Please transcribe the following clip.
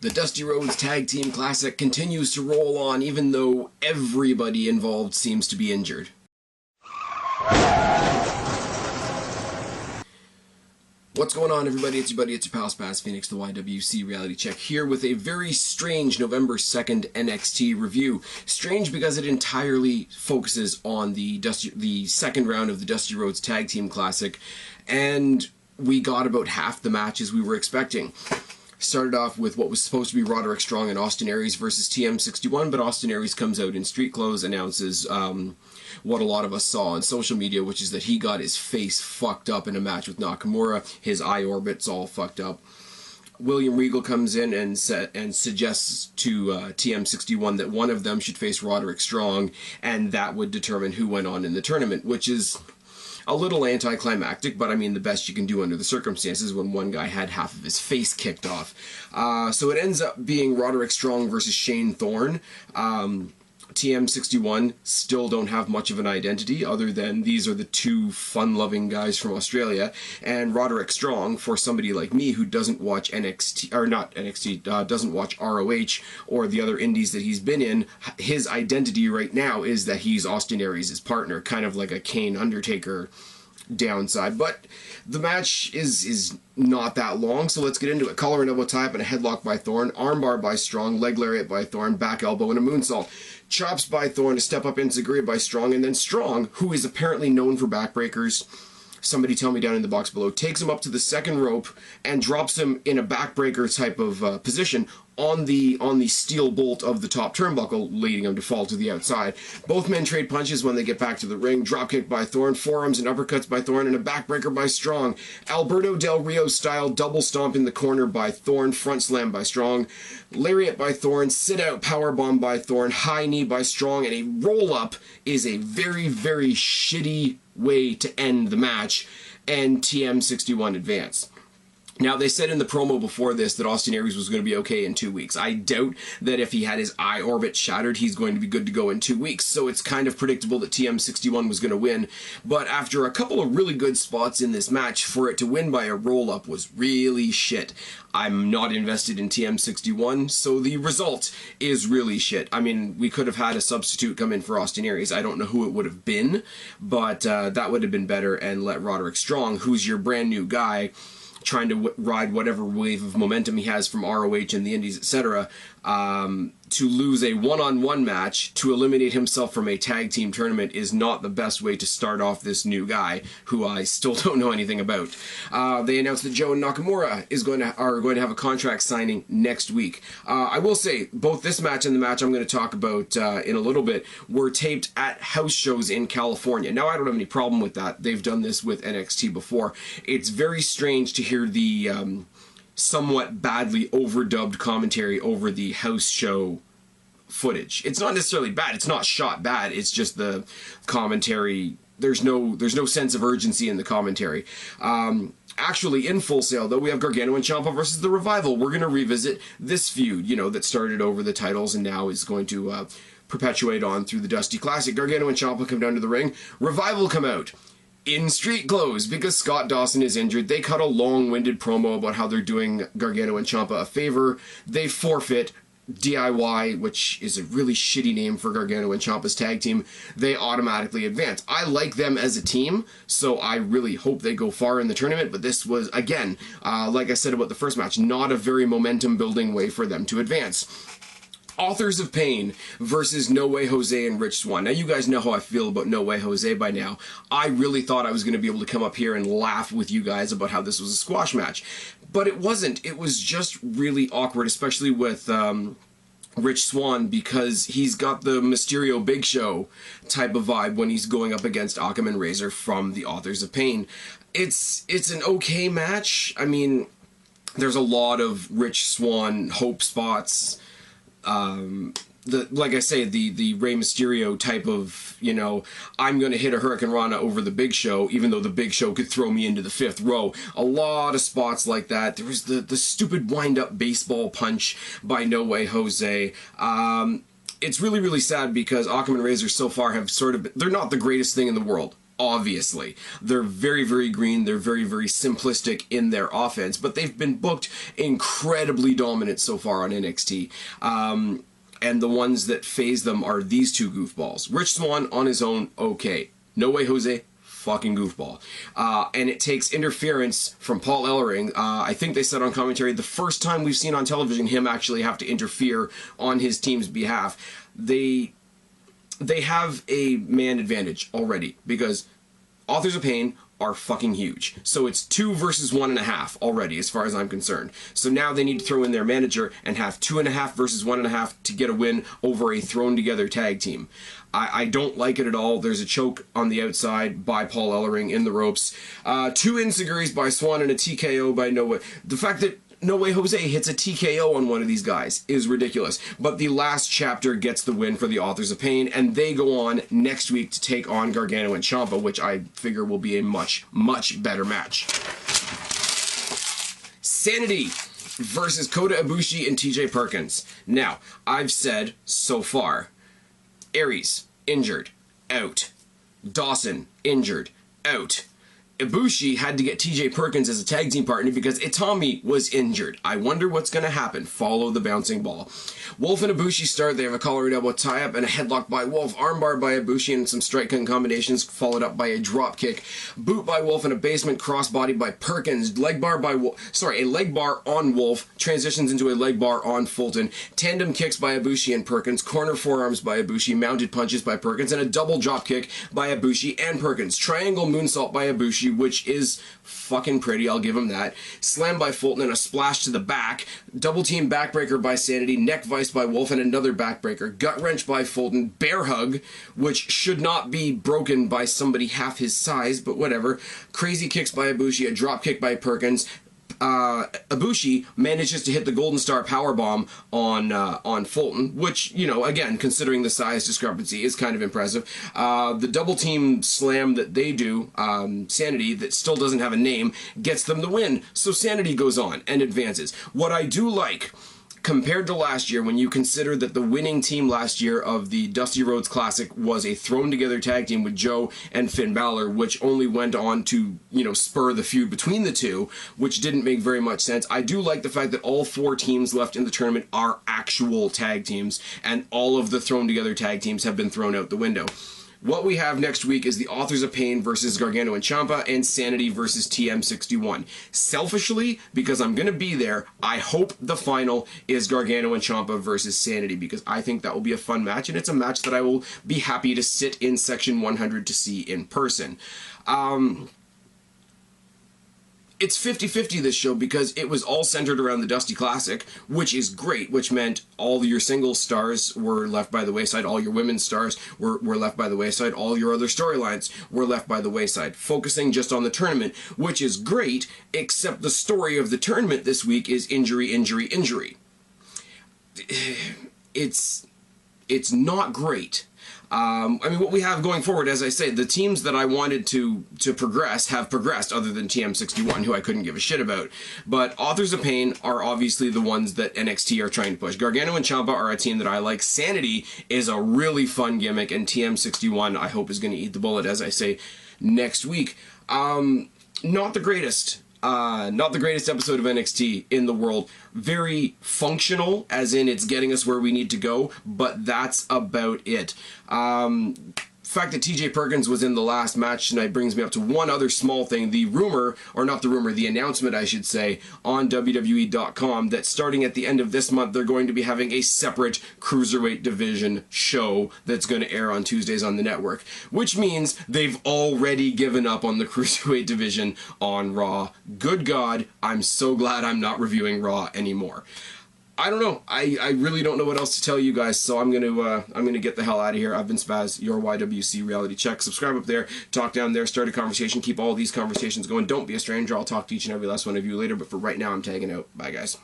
The Dusty Rhodes Tag Team Classic continues to roll on even though everybody involved seems to be injured. What's going on, everybody? It's your buddy, it's your pal Spaz Phoenix, the YWC Reality Check, here with a very strange November 2nd NXT review. Strange because it entirely focuses on the second round of the Dusty Rhodes Tag Team Classic, and we got about half the matches we were expecting. Started off with what was supposed to be Roderick Strong and Austin Aries versus TM61, but Austin Aries comes out in street clothes, announces what a lot of us saw on social media, which is that he got his face fucked up in a match with Nakamura. His eye orbit's all fucked up. William Regal comes in and suggests to TM61 that one of them should face Roderick Strong, and that would determine who went on in the tournament, which is a little anticlimactic, but I mean the best you can do under the circumstances when one guy had half of his face kicked off. So it ends up being Roderick Strong versus Shane Thorne. TM61 still don't have much of an identity other than these are the two fun-loving guys from Australia, and Roderick Strong, for somebody like me who doesn't watch NXT, or not NXT, doesn't watch ROH or the other indies that he's been in, his identity right now is that he's Austin Aries' partner, kind of like a Kane Undertaker downside. But the match is not that long, so let's get into it. Collar and elbow tie-up and a headlock by Thorne, armbar by Strong, leg lariat by Thorne, back elbow and a moonsault. Chops by Thorne, a step up enziguri by Strong, and then Strong, who is apparently known for backbreakers, somebody tell me down in the box below, takes him up to the second rope and drops him in a backbreaker type of position on the steel bolt of the top turnbuckle, leading him to fall to the outside. Both men trade punches when they get back to the ring. Dropkick by Thorne, forearms and uppercuts by Thorne, and a backbreaker by Strong. Alberto Del Rio style double stomp in the corner by Thorne, front slam by Strong. Lariat by Thorne, sit out powerbomb by Thorne, high knee by Strong, and a roll up is a very, very shitty way to end the match, and TM61 advance. Now, they said in the promo before this that Austin Aries was going to be okay in 2 weeks. I doubt that if he had his eye orbit shattered, he's going to be good to go in 2 weeks, so it's kind of predictable that TM61 was going to win. But after a couple of really good spots in this match, for it to win by a roll-up was really shit. I'm not invested in TM61, so the result is really shit. I mean, we could have had a substitute come in for Austin Aries. I don't know who it would have been, but that would have been better, and let Roderick Strong, who's your brand new guy, trying to ride whatever wave of momentum he has from ROH and the Indies, etc., to lose a one-on-one match to eliminate himself from a tag team tournament is not the best way to start off this new guy, who I still don't know anything about. They announced that Joe and Nakamura are going to have a contract signing next week. I will say, both this match and the match I'm going to talk about in a little bit were taped at house shows in California. Now, I don't have any problem with that. They've done this with NXT before. It's very strange to hear the somewhat badly overdubbed commentary over the house show footage. It's not necessarily bad. It's not shot bad. It's just the commentary. There's no sense of urgency in the commentary. Actually, in Full Sail, though, we have Gargano and Ciampa versus The Revival. We're going to revisit this feud, you know, that started over the titles and now is going to perpetuate on through the Dusty Classic. Gargano and Ciampa come down to the ring. Revival come out in street clothes because Scott Dawson is injured. They cut a long-winded promo about how they're doing Gargano and Ciampa a favor. They forfeit. DIY, which is a really shitty name for Gargano and Ciampa's tag team, they automatically advance. I like them as a team, so I really hope they go far in the tournament, but this was, again, like I said about the first match, not a very momentum-building way for them to advance. Authors of Pain versus No Way Jose and Rich Swann. Now, you guys know how I feel about No Way Jose by now. I really thought I was going to be able to come up here and laugh with you guys about how this was a squash match. But it wasn't. It was just really awkward, especially with Rich Swann, because he's got the Mysterio Big Show type of vibe when he's going up against Occam and Razor from the Authors of Pain. It's an okay match. I mean, there's a lot of Rich Swann hope spots. Like I say, the Rey Mysterio type of, you know, I'm going to hit a Hurricane Rana over the Big Show, even though the Big Show could throw me into the fifth row. A lot of spots like that. There was the stupid wind-up baseball punch by No Way Jose. It's really, really sad because Occam and Razor so far have sort of, they're not the greatest thing in the world. Obviously, they're very, very green. They're very, very simplistic in their offense, but they've been booked incredibly dominant so far on NXT. And the ones that phase them are these two goofballs. Rich Swann on his own, okay. No Way Jose, fucking goofball. And it takes interference from Paul Ellering. I think they said on commentary, the first time we've seen on television him actually have to interfere on his team's behalf. They have a man advantage already, because Authors of Pain are fucking huge. So it's 2 versus 1.5 already, as far as I'm concerned. So now they need to throw in their manager and have 2.5 versus 1.5 to get a win over a thrown-together tag team. I don't like it at all. There's a choke on the outside by Paul Ellering in the ropes. 2 enziguris by Swann and a TKO by No Way. The fact that No Way Jose hits a TKO on one of these guys is ridiculous. But the last chapter gets the win for the Authors of Pain, and they go on next week to take on Gargano and Ciampa, which I figure will be a much, much better match. Sanity versus Kota Ibushi and TJ Perkins. Now, I've said so far, Aries, injured, out. Dawson, injured, out. Ibushi had to get TJ Perkins as a tag team partner because Itami was injured. I wonder what's going to happen. Follow the bouncing ball. Wolf and Ibushi start. They have a collar and elbow tie-up and a headlock by Wolf, armbar by Ibushi, and some strike combinations followed up by a drop kick. Boot by Wolf and a basement crossbody by Perkins. Leg bar by a leg bar on Wolf transitions into a leg bar on Fulton. Tandem kicks by Ibushi and Perkins. Corner forearms by Ibushi. Mounted punches by Perkins, and a double drop kick by Ibushi and Perkins. Triangle moonsault by Ibushi, which is fucking pretty, I'll give him that. Slam by Fulton and a splash to the back. Double team backbreaker by Sanity. Neck vice by Wolf and another backbreaker. Gut wrench by Fulton. Bear hug, which should not be broken by somebody half his size, but whatever. Crazy kicks by Ibushi. A drop kick by Perkins. Ibushi manages to hit the Golden Star Powerbomb on Fulton, which, you know, again, considering the size discrepancy, is kind of impressive. The double team slam that they do, Sanity, that still doesn't have a name, gets them the win. So Sanity goes on and advances. What I do like, compared to last year, when you consider that the winning team last year of the Dusty Rhodes Classic was a thrown-together tag team with Joe and Finn Balor, which only went on to, you know, spur the feud between the two, which didn't make very much sense. I do like the fact that all 4 teams left in the tournament are actual tag teams, and all of the thrown-together tag teams have been thrown out the window. What we have next week is the Authors of Pain versus Gargano and Ciampa, and Sanity versus TM61. Selfishly, because I'm going to be there, I hope the final is Gargano and Ciampa versus Sanity, because I think that will be a fun match, and it's a match that I will be happy to sit in Section 100 to see in person. It's 50-50 this show because it was all centered around the Dusty Classic, which is great, which meant all your single stars were left by the wayside, all your women's stars were left by the wayside, all your other storylines were left by the wayside, focusing just on the tournament, which is great, except the story of the tournament this week is injury, injury, injury. It's not great. I mean, what we have going forward, as I say, the teams that I wanted to progress have progressed, other than TM61, who I couldn't give a shit about. But Authors of Pain are obviously the ones that NXT are trying to push. Gargano and Ciampa are a team that I like. Sanity is a really fun gimmick, and TM61, I hope, is going to eat the bullet, as I say, next week. Not the greatest. Not the greatest episode of NXT in the world. Very functional, as in it's getting us where we need to go, but that's about it. The fact that TJ Perkins was in the last match tonight brings me up to one other small thing. The rumor, or not the rumor, the announcement, I should say, on WWE.com that starting at the end of this month, they're going to be having a separate Cruiserweight division show that's going to air on Tuesdays on the network, which means they've already given up on the Cruiserweight division on Raw. Good God, I'm so glad I'm not reviewing Raw anymore. I don't know. I really don't know what else to tell you guys, so I'm gonna get the hell out of here. I've been Spaz, your YWC Reality Check. Subscribe up there, talk down there, start a conversation, keep all these conversations going. Don't be a stranger. I'll talk to each and every last one of you later, but for right now, I'm tagging out. Bye, guys.